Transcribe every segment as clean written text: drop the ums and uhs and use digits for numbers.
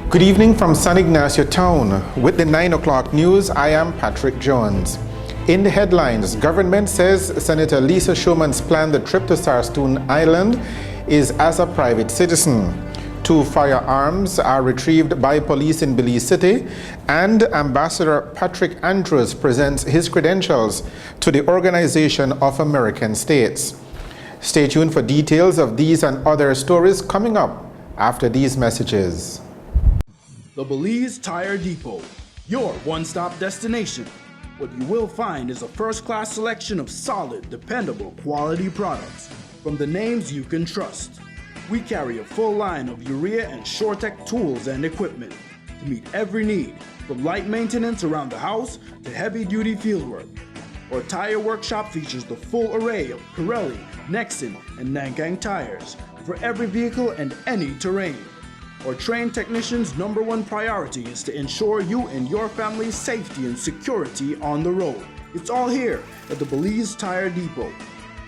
Good evening from San Ignacio Town. With the 9 o'clock news, I am Patrick Jones. In the headlines, government says Senator Lisa Schuman's planned the trip to Sarstoon Island is as a private citizen. 2 firearms are retrieved by police in Belize City, and Ambassador Patrick Andrews presents his credentials to the Organization of American States. Stay tuned for details of these and other stories coming up after these messages. The Belize Tire Depot, your one-stop destination. What you will find is a first-class selection of solid, dependable, quality products from the names you can trust. We carry a full line of urea and SureTech tools and equipment to meet every need, from light maintenance around the house to heavy-duty fieldwork. Our tire workshop features the full array of Pirelli, Nexen, and Nankang tires for every vehicle and any terrain. Our trained technicians' #1 priority is to ensure you and your family's safety and security on the road. It's all here at the Belize Tire Depot.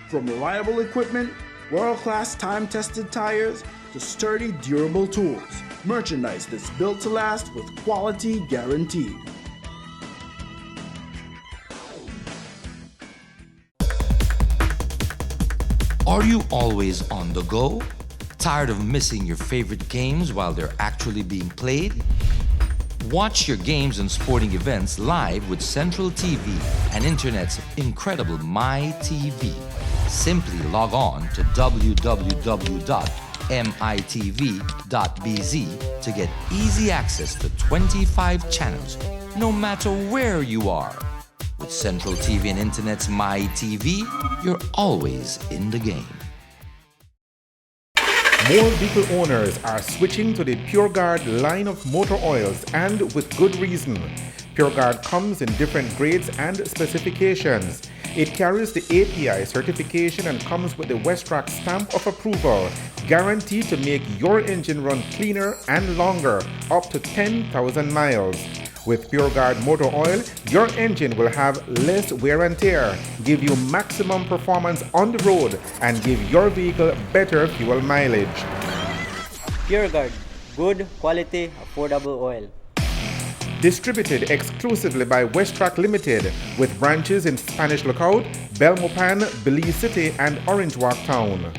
From reliable equipment, world-class time-tested tires, to sturdy, durable tools. Merchandise that's built to last with quality guaranteed. Are you always on the go? Tired of missing your favorite games while they're actually being played? Watch your games and sporting events live with Central TV and Internet's incredible MyTV. Simply log on to www.mitv.bz to get easy access to 25 channels, no matter where you are. With Central TV and Internet's MyTV, you're always in the game. More vehicle owners are switching to the PureGuard line of motor oils, and with good reason. PureGuard comes in different grades and specifications. It carries the API certification and comes with the Westrac stamp of approval, guaranteed to make your engine run cleaner and longer, up to 10,000 miles. With PureGuard motor oil, your engine will have less wear and tear, give you maximum performance on the road, and give your vehicle better fuel mileage. PureGuard, good quality, affordable oil. Distributed exclusively by Westrac Limited, with branches in Spanish Lookout, Belmopan, Belize City, and Orange Walk Town.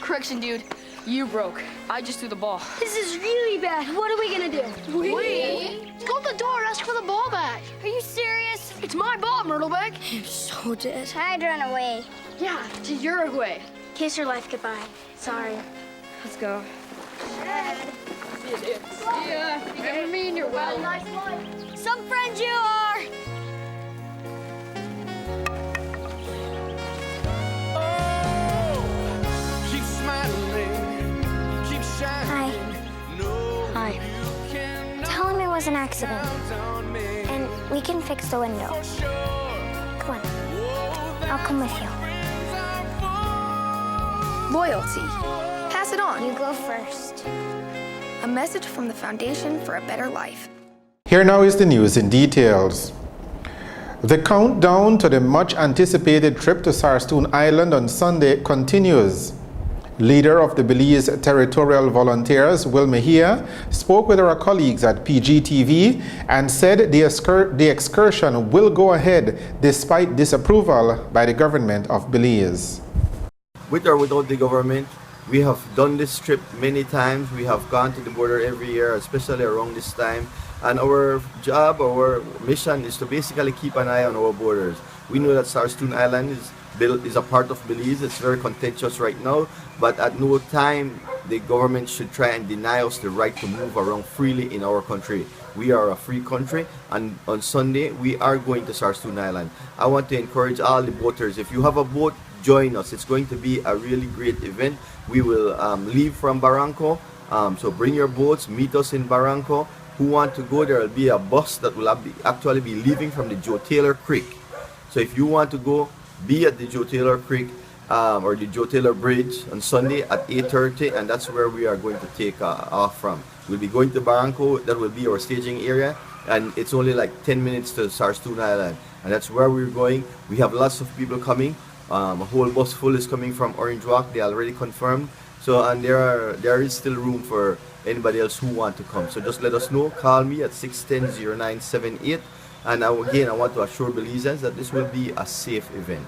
Correction, dude. You broke. I just threw the ball. This is really bad. What are we gonna do? We? Go to the door, ask for the ball back. Are you serious? It's my ball, Myrtleback. You're so dead. I'd run away. Yeah, to Uruguay. Kiss your life goodbye. Sorry. Let's go. See you, dude. See ya. You remember me and you're well. Nice one. Some friends you are. Hi. Tell him it was an accident. And we can fix the window. Come on. I'll come with you. Loyalty. Pass it on. You go first. A message from the Foundation for a Better Life. Here now is the news in details. The countdown to the much-anticipated trip to Sarstoon Island on Sunday continues. Leader of the Belize Territorial Volunteers, Will Mejia, spoke with our colleagues at PGTV and said the excursion will go ahead despite disapproval by the government of Belize. With or without the government, we have done this trip many times. We have gone to the border every year, especially around this time. And our job, our mission is to basically keep an eye on our borders. We know that Sarstoon Island is a part of Belize. It's very contentious right now, but at no time the government should try and deny us the right to move around freely in our country. We are a free country, and on Sunday we are going to Sarstoon Island. I want to encourage all the boaters, if you have a boat, join us. It's going to be a really great event. We will leave from Barranco, so bring your boats, meet us in Barranco. Who want to go, there will be a bus that will actually be leaving from the Joe Taylor Creek. So if you want to go, be at the Joe Taylor Creek or the Joe Taylor Bridge on Sunday at 8:30, and that's where we are going to take off from. We'll be going to Barranco. That will be our staging area, and it's only like 10 minutes to Sarstoon Island, and that's where we're going. We have lots of people coming. A whole bus full is coming from Orange Walk. They already confirmed. So, and there is still room for anybody else who want to come. So just let us know. Call me at 610-0978. And again, I want to assure Belizeans that this will be a safe event.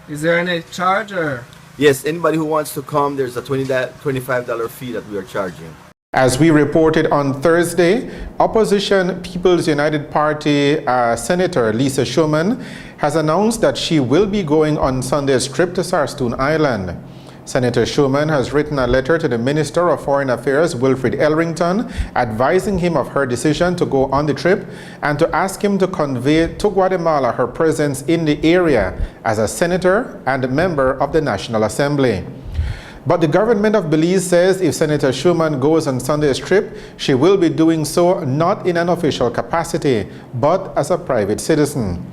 Is there any charge or? Yes, anybody who wants to come, there's a $25 fee that we are charging. As we reported on Thursday, opposition People's United Party Senator Lisa Schumann has announced that she will be going on Sunday's trip to Sarstoon Island. Senator Schumann has written a letter to the Minister of Foreign Affairs, Wilfred Elrington, advising him of her decision to go on the trip and to ask him to convey to Guatemala her presence in the area as a senator and a member of the National Assembly. But the government of Belize says if Senator Schumann goes on Sunday's trip, she will be doing so not in an official capacity, but as a private citizen.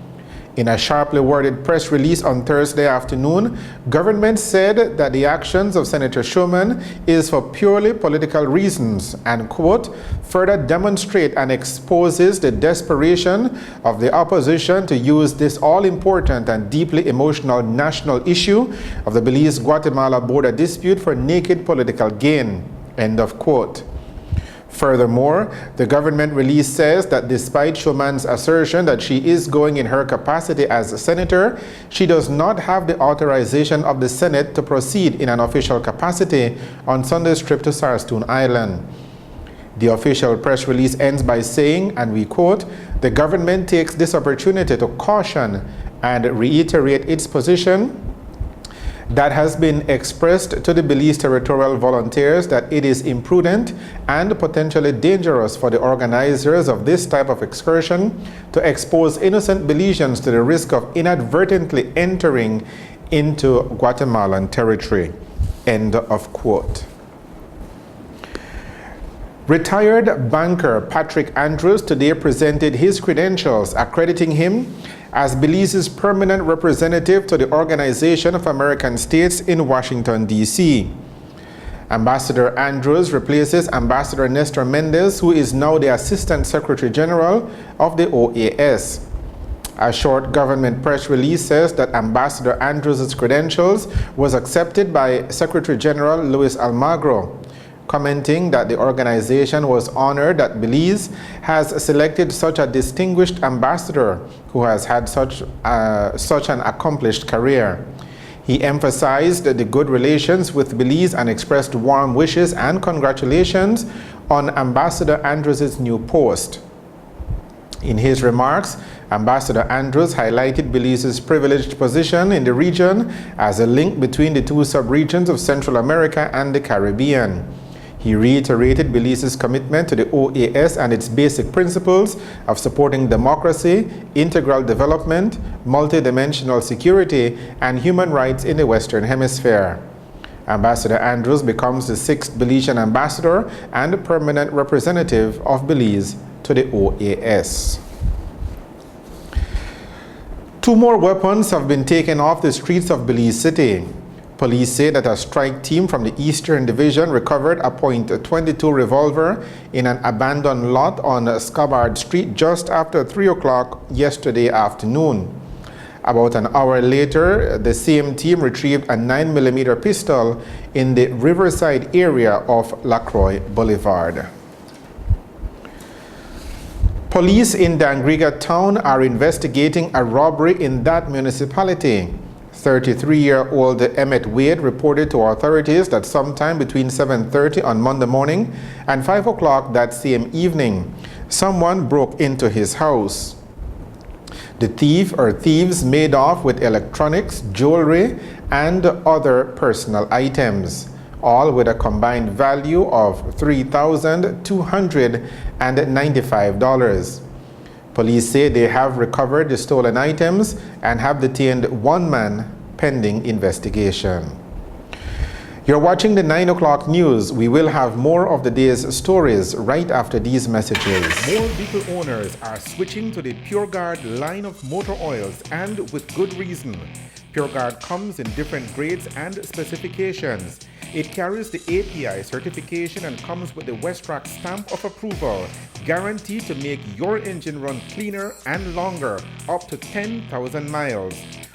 In a sharply worded press release on Thursday afternoon, government said that the actions of Senator Schumann is for purely political reasons and, quote, further demonstrate and exposes the desperation of the opposition to use this all-important and deeply emotional national issue of the Belize-Guatemala border dispute for naked political gain, end of quote. Furthermore, the government release says that despite Schumann's assertion that she is going in her capacity as a senator, she does not have the authorization of the Senate to proceed in an official capacity on Sunday's trip to Sarstoon Island. The official press release ends by saying, and we quote, "The government takes this opportunity to caution and reiterate its position that has been expressed to the Belize Territorial Volunteers that it is imprudent and potentially dangerous for the organizers of this type of excursion to expose innocent Belizeans to the risk of inadvertently entering into Guatemalan territory." End of quote. Retired banker Patrick Andrews today presented his credentials, accrediting him as Belize's permanent representative to the Organization of American States in Washington, D.C. Ambassador Andrews replaces Ambassador Nestor Mendez, who is now the Assistant Secretary General of the OAS. A short government press release says that Ambassador Andrews' credentials was accepted by Secretary General Luis Almagro, commenting that the organization was honored that Belize has selected such a distinguished ambassador who has had such an accomplished career. He emphasized the good relations with Belize and expressed warm wishes and congratulations on Ambassador Andrews' new post. In his remarks, Ambassador Andrews highlighted Belize's privileged position in the region as a link between the two sub-regions of Central America and the Caribbean. He reiterated Belize's commitment to the OAS and its basic principles of supporting democracy, integral development, multidimensional security, and human rights in the Western Hemisphere. Ambassador Andrews becomes the 6th Belizean ambassador and permanent representative of Belize to the OAS. 2 more weapons have been taken off the streets of Belize City. Police say that a strike team from the Eastern Division recovered a .22 revolver in an abandoned lot on Scabbard Street just after 3 o'clock yesterday afternoon. About an hour later, the same team retrieved a 9mm pistol in the Riverside area of Lacroix Boulevard. Police in Dangriga town are investigating a robbery in that municipality. 33-year-old Emmett Wade reported to authorities that sometime between 7:30 on Monday morning and 5 o'clock that same evening, someone broke into his house. The thief or thieves made off with electronics, jewelry, and other personal items, all with a combined value of $3,295. Police say they have recovered the stolen items and have detained one man pending investigation. You're watching the 9 o'clock news. We will have more of the day's stories right after these messages. More vehicle owners are switching to the PureGuard line of motor oils, and with good reason. PureGuard comes in different grades and specifications. It carries the API certification and comes with the Westrac stamp of approval, guaranteed to make your engine run cleaner and longer, up to 10,000 miles.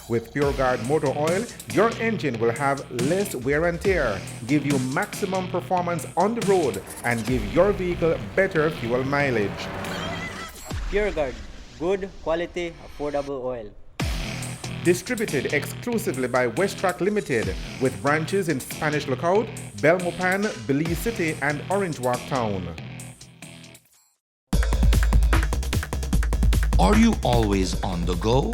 With PureGuard motor oil, your engine will have less wear and tear, give you maximum performance on the road, and give your vehicle better fuel mileage. PureGuard, good quality, affordable oil. Distributed exclusively by Westrac Limited, with branches in Spanish Lookout, Belmopan, Belize City, and Orange Walk Town. Are you always on the go?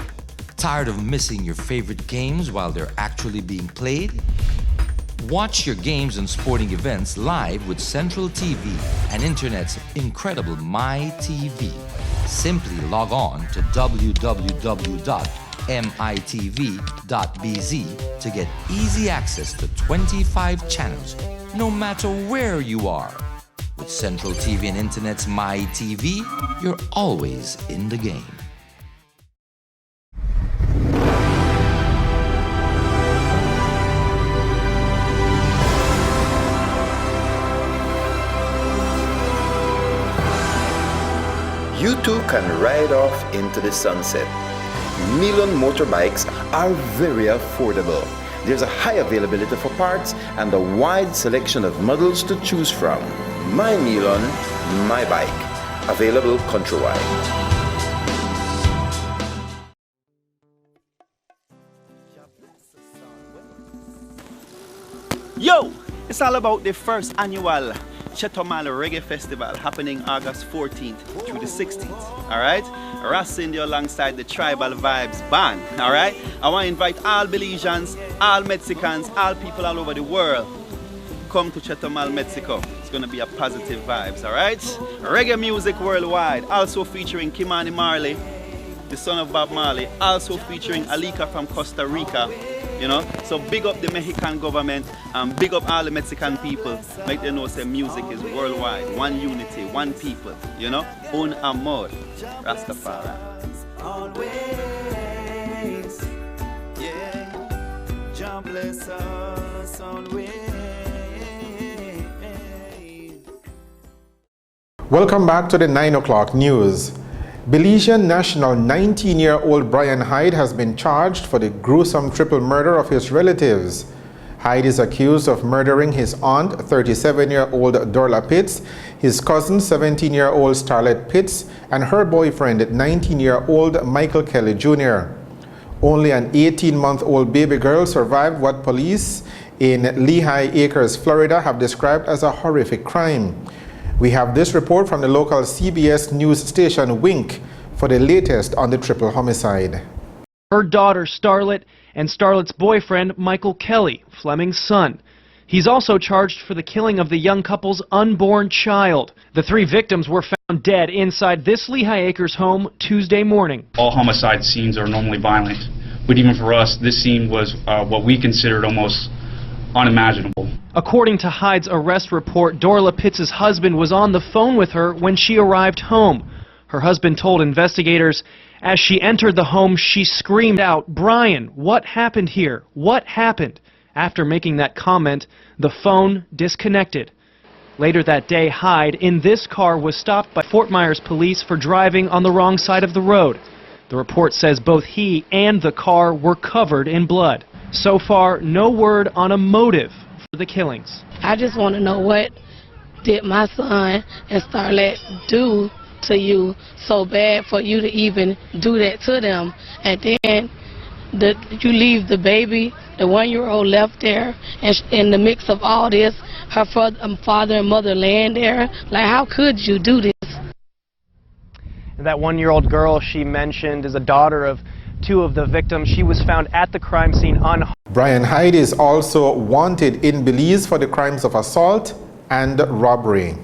Tired of missing your favorite games while they're actually being played? Watch your games and sporting events live with Central TV and Internet's incredible MyTV. Simply log on to www.mitv.bz to get easy access to 25 channels, no matter where you are. With Central TV and Internet's MyTV, you're always in the game. You too can ride off into the sunset. Milon motorbikes are very affordable. There's a high availability for parts and a wide selection of models to choose from. My Milon, my bike. Available countrywide. Yo! It's all about the first annual Chetumal Reggae Festival happening August 14th through the 16th. Alright? Racindio alongside the Tribal Vibes Band. Alright? I want to invite all Belizeans, all Mexicans, all people all over the world. Come to Chetumal, Mexico. It's going to be a positive vibes. Alright? Reggae music worldwide. Also featuring Kimani Marley, the son of Bob Marley. Also featuring Alika from Costa Rica. You know, so big up the Mexican government and big up all the Mexican people. Make them know say music is worldwide. One unity, one people. You know, un amor, Rastafari. Always, yeah. Jah bless us always. Welcome back to the 9 o'clock news. Belizean national 19-year-old Brian Hyde has been charged for the gruesome triple murder of his relatives. Hyde is accused of murdering his aunt, 37-year-old Dorla Pitts, his cousin, 17-year-old Starlet Pitts, and her boyfriend, 19-year-old Michael Kelly Jr. Only an 18-month-old baby girl survived what police in Lehigh Acres, Florida, have described as a horrific crime. We have this report from the local CBS news station Wink for the latest on the triple homicide. Her daughter Starlet and Starlet's boyfriend Michael Kelly, Fleming's son. He's also charged for the killing of the young couple's unborn child. The three victims were found dead inside this Lehigh Acres home Tuesday morning. All homicide scenes are normally violent, but even for us, this scene was what we considered almost unimaginable. According to Hyde's arrest report, Dorla Pitts' husband was on the phone with her when she arrived home. Her husband told investigators, as she entered the home, she screamed out, "Brian, what happened here? What happened?" After making that comment, the phone disconnected. Later that day, Hyde, in this car, was stopped by Fort Myers police for driving on the wrong side of the road. The report says both he and the car were covered in blood. So far, no word on a motive for the killings. I just want to know, what did my son and Starlet do to you so bad for you to even do that to them? And then you leave the baby, the 1-year-old left there, and in the mix of all this, her father and mother laying there. Like, how could you do this? That 1-year-old girl she mentioned is a daughter of 2 of the victims. She was found at the crime scene unharmed. Brian Hyde is also wanted in Belize for the crimes of assault and robbery.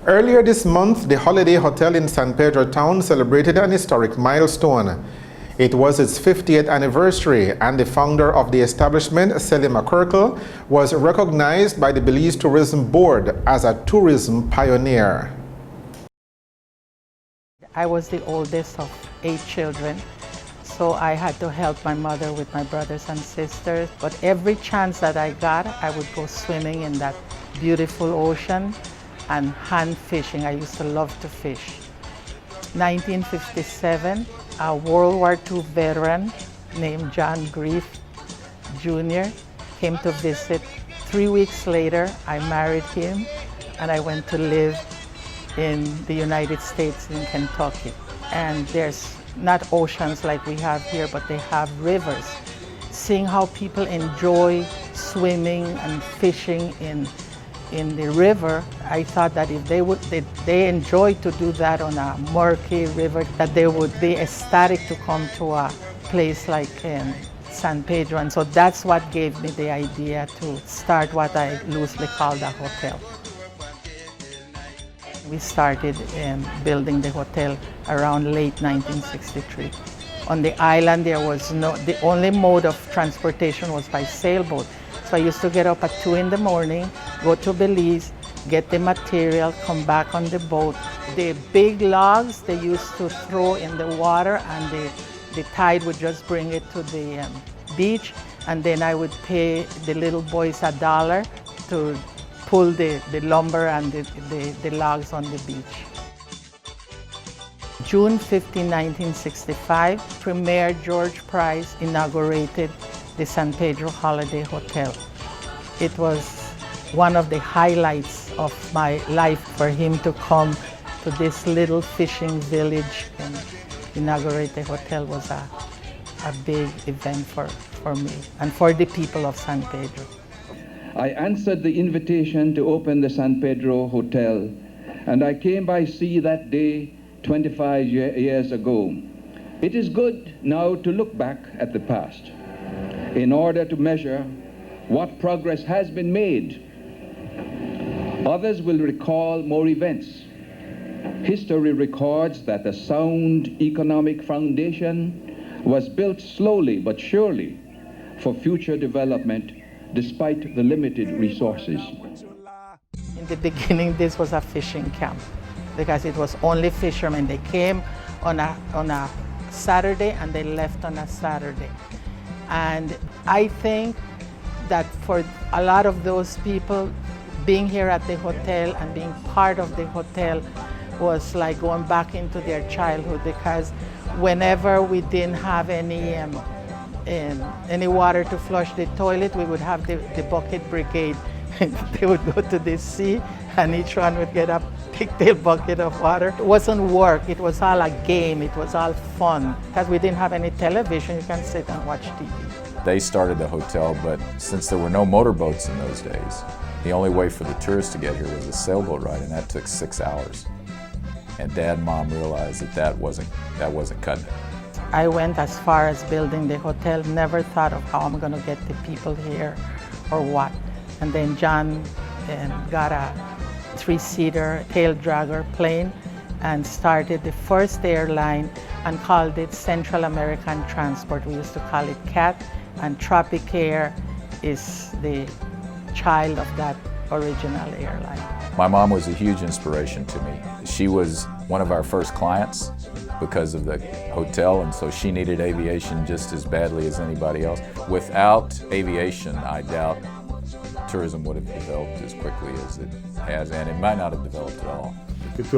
Earlier this month, the Holiday Hotel in San Pedro town celebrated an historic milestone. It was its 50th anniversary, and the founder of the establishment, Sally McCorkle, was recognized by the Belize Tourism Board as a tourism pioneer. I was the oldest of 8 children, so I had to help my mother with my brothers and sisters. But every chance that I got, I would go swimming in that beautiful ocean and hand fishing. I used to love to fish. 1957, a World War II veteran named John Grief Jr. came to visit. 3 weeks later, I married him and I went to live in the United States in Kentucky. And there's not oceans like we have here, but they have rivers. Seeing how people enjoy swimming and fishing in the river, I thought that if they enjoy to do that on a murky river, that they would be ecstatic to come to a place like San Pedro. And so that's what gave me the idea to start what I loosely call the hotel. We started building the hotel around late 1963. On the island, the only mode of transportation was by sailboat. So I used to get up at 2 in the morning, go to Belize, get the material, come back on the boat. The big logs they used to throw in the water, and the tide would just bring it to the beach, and then I would pay the little boys $1 to pull the lumber and the logs on the beach. June 15, 1965, Premier George Price inaugurated the San Pedro Holiday Hotel. It was one of the highlights of my life for him to come to this little fishing village and inaugurate the hotel. Was a big event for me and for the people of San Pedro. I answered the invitation to open the San Pedro Hotel, and I came by sea that day 25 years ago. It is good now to look back at the past in order to measure what progress has been made. Others will recall more events. History records that a sound economic foundation was built slowly but surely for future development despite the limited resources. In the beginning, this was a fishing camp because it was only fishermen. They came on a Saturday and they left on a Saturday. And I think that for a lot of those people, being here at the hotel and being part of the hotel was like going back into their childhood, because whenever we didn't have any water to flush the toilet, we would have the bucket brigade. They would go to the sea and each one would get a pigtail bucket of water. It wasn't work, it was all a game, it was all fun. Because we didn't have any television, you can sit and watch TV. They started the hotel, but since there were no motorboats in those days, the only way for the tourists to get here was a sailboat ride, and that took 6 hours. And Dad and Mom realized that wasn't cutting it. I went as far as building the hotel, never thought of how I'm gonna get the people here or what. And then John got a 3-seater tail dragger plane and started the first airline and called it Central American Transport. We used to call it CAT, and Tropicair is the child of that original airline. My mom was a huge inspiration to me. She was one of our first clients because of the hotel, and so she needed aviation just as badly as anybody else. Without aviation, I doubt tourism would have developed as quickly as it has, and it might not have developed at all. It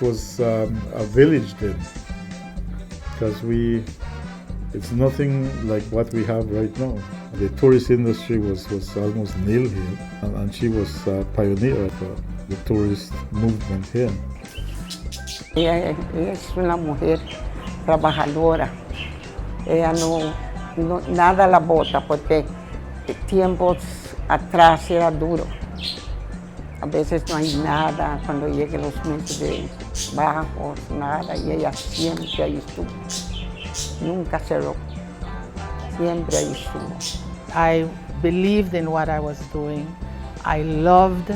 was a village then, because it's nothing like what we have right now. The tourist industry was almost nil here, and she was a pioneer of the tourist movement here. Ella es una mujer trabajadora. Ella nada la bota porque tiempos atrás era duro. A veces no hay nada cuando lleguen los meses de bajos, nada, y ella siempre ahí estuvo. Nunca cerró. Siempre ahí estuvo. I believed in what I was doing. I loved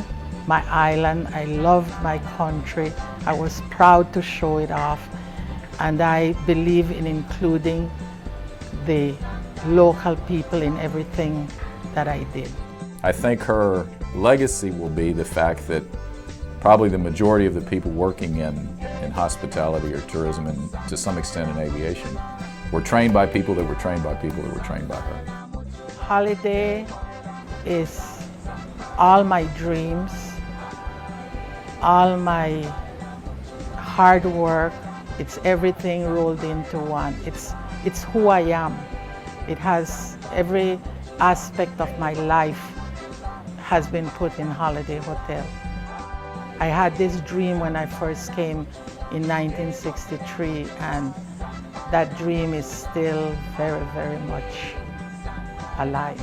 my island. I loved my country. I was proud to show it off. And I believe in including the local people in everything that I did. I think her legacy will be the fact that probably the majority of the people working in hospitality or tourism and to some extent in aviation were trained by people that were trained by people that were trained by her. Holiday is all my dreams, all my hard work. It's everything rolled into one. It's who I am. It has every aspect of my life has been put in Holiday Hotel. I had this dream when I first came in 1963, and that dream is still very, very much alive.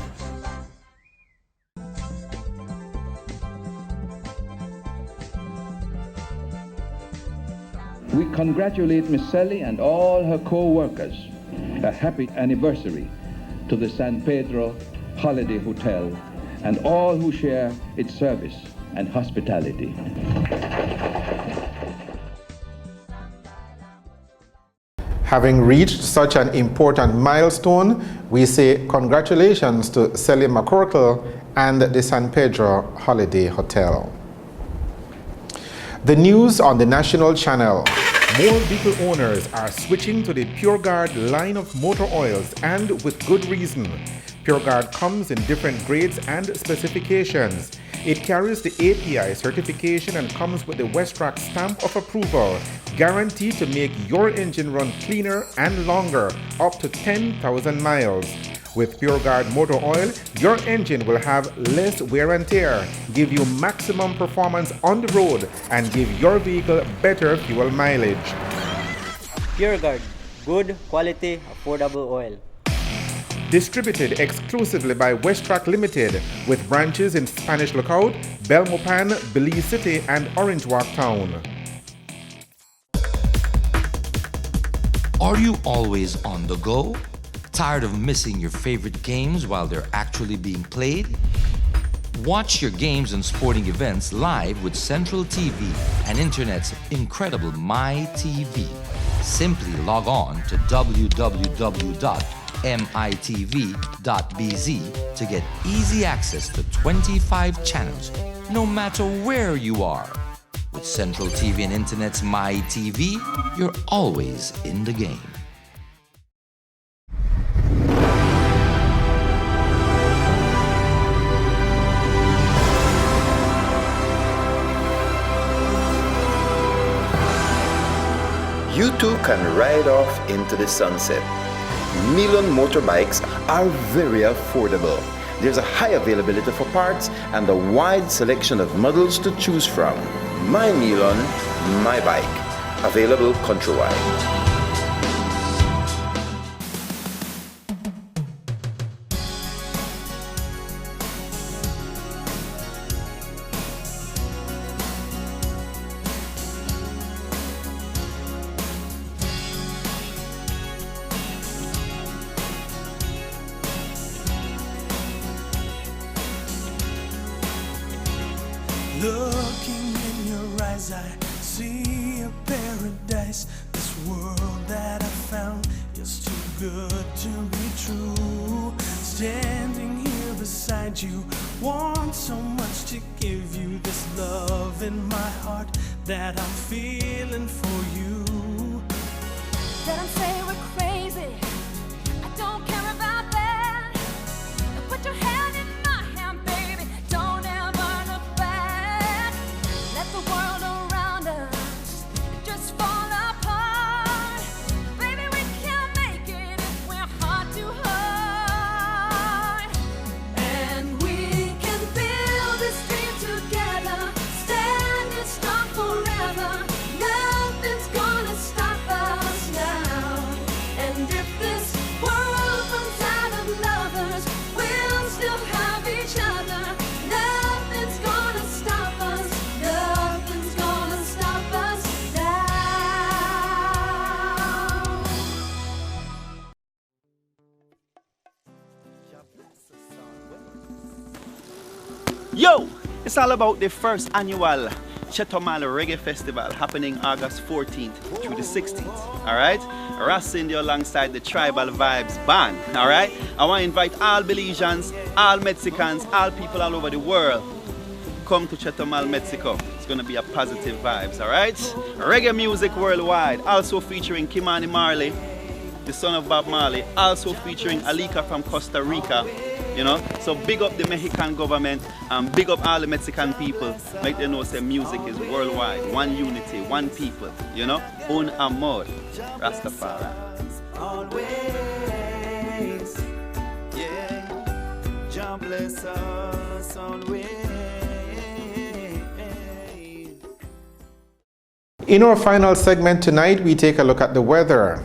We congratulate Miss Sally and all her co-workers. A happy anniversary to the San Pedro Holiday Hotel and all who share its service and hospitality. Having reached such an important milestone, we say congratulations to Sally McCorkle and the San Pedro Holiday Hotel. The news on the national channel. More vehicle owners are switching to the PureGuard line of motor oils, and with good reason. PureGuard comes in different grades and specifications. It carries the API certification and comes with the Westrac stamp of approval, guaranteed to make your engine run cleaner and longer, up to 10,000 miles. With PureGuard motor oil, your engine will have less wear and tear, give you maximum performance on the road, and give your vehicle better fuel mileage. PureGuard, good quality, affordable oil. Distributed exclusively by Westrac Limited, with branches in Spanish Lookout, Belmopan, Belize City, and Orange Walk Town. Are you always on the go? Tired of missing your favorite games while they're actually being played? Watch your games and sporting events live with Central TV and Internet's incredible MyTV. Simply log on to www.mitv.bz to get easy access to 25 channels, no matter where you are. With Central TV and Internet's MyTV, you're always in the game. You too can ride off into the sunset. Milon motorbikes are very affordable. There's a high availability for parts and a wide selection of models to choose from. My Milon, my bike. Available countrywide. Looking in your eyes, I see a paradise. This world that I found is too good to be true. Standing here beside you, want so much to give you this love in my heart that I'm feeling for you. Let them say we're crazy, I don't care about that. Put your hand in my hand, baby, don't ever look back. Let the world around us just fall apart. Baby, we can make it if we're heart to heart. And we can build this dream together, standing strong forever. Nothing's gonna stop us now. Yo, it's all about the first annual Chetumal Reggae Festival happening August 14th through the 16th. Alright? Ras India alongside the Tribal Vibes Band. Alright? I want to invite all Belizeans, all Mexicans, all people all over the world. Come to Chetumal, Mexico. It's going to be a positive vibes, alright? Reggae music worldwide, also featuring Kimani Marley, the son of Bob Marley, also featuring Alika from Costa Rica, you know? So big up the Mexican government and big up all the Mexican people. Make them know say music is worldwide, one unity, one people, you know? Un amor, Rastafari. Always, yeah, Jah bless us always. In our final segment tonight, we take a look at the weather.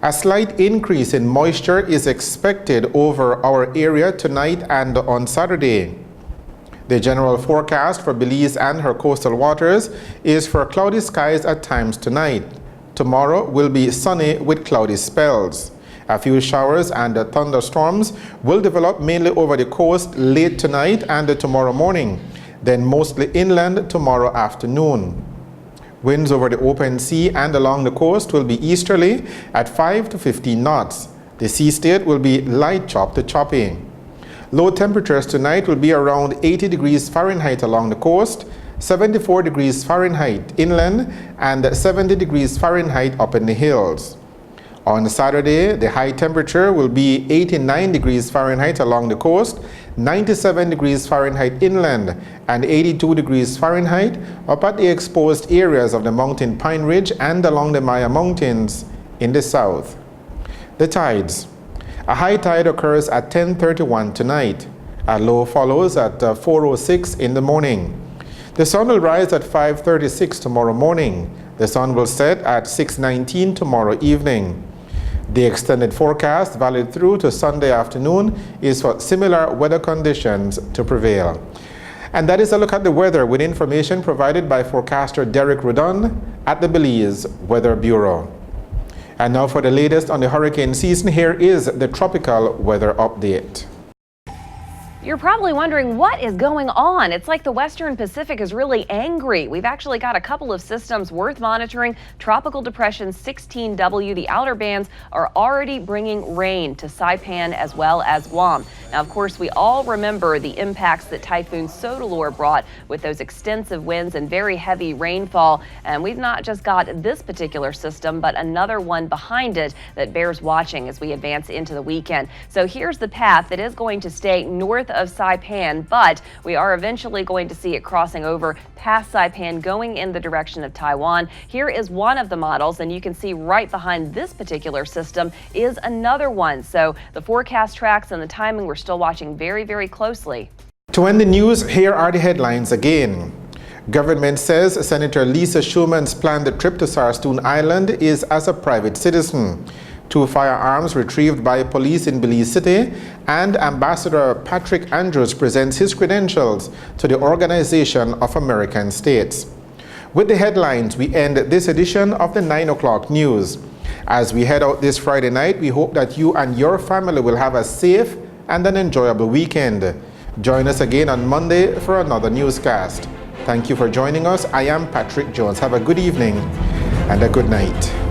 A slight increase in moisture is expected over our area tonight and on Saturday. The general forecast for Belize and her coastal waters is for cloudy skies at times tonight. Tomorrow will be sunny with cloudy spells. A few showers and thunderstorms will develop mainly over the coast late tonight and tomorrow morning, then mostly inland tomorrow afternoon. Winds over the open sea and along the coast will be easterly at 5 to 15 knots. The sea state will be light chop to choppy. Low temperatures tonight will be around 80 degrees Fahrenheit along the coast, 74 degrees Fahrenheit inland, and 70 degrees Fahrenheit up in the hills. On Saturday, the high temperature will be 89 degrees Fahrenheit along the coast, 97 degrees Fahrenheit inland, and 82 degrees Fahrenheit up at the exposed areas of the mountain Pine Ridge and along the Maya Mountains in the south. The tides. A high tide occurs at 10:31 tonight. A low follows at 4:06 in the morning. The sun will rise at 5:36 tomorrow morning. The sun will set at 6:19 tomorrow evening. The extended forecast, valid through to Sunday afternoon, is for similar weather conditions to prevail. And that is a look at the weather with information provided by forecaster Derek Rodon at the Belize Weather Bureau. And now for the latest on the hurricane season, here is the tropical weather update. You're probably wondering what is going on. It's like the Western Pacific is really angry. We've actually got a couple of systems worth monitoring. Tropical Depression 16W, the outer bands are already bringing rain to Saipan as well as Guam. Now, of course, we all remember the impacts that Typhoon Sodalor brought with those extensive winds and very heavy rainfall. And we've not just got this particular system, but another one behind it that bears watching as we advance into the weekend. So here's the path that is going to stay north of Saipan, but we are eventually going to see it crossing over past Saipan, going in the direction of Taiwan. Here is one of the models, and you can see right behind this particular system is another one. So the forecast tracks and the timing, we're still watching very, very closely. To end the news, here are the headlines again. Government says Senator Lisa Schuman's planned trip to Sarstoon Island is as a private citizen. 2 firearms retrieved by police in Belize City, and Ambassador Patrick Andrews presents his credentials to the Organization of American States. With the headlines, we end this edition of the 9 o'clock news. As we head out this Friday night, we hope that you and your family will have a safe and an enjoyable weekend. Join us again on Monday for another newscast. Thank you for joining us. I am Patrick Jones. Have a good evening and a good night.